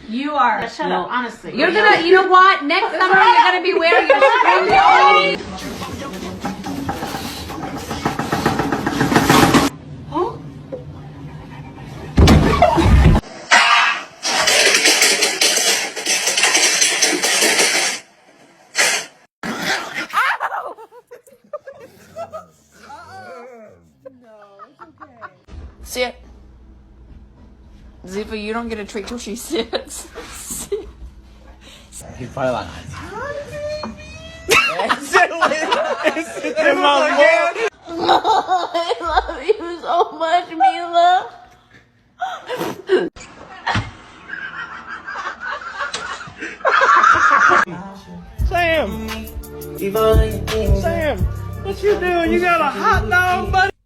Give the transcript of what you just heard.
You are. Yeah, shut up, honestly. You're gonna, you know what? Next summer you're gonna be wearing your spring bikini. Sit. Ziva, you don't get a treat till she sits. He's probably like, I love you so much, Mila. Sam, what you doing? You got a hot dog, buddy?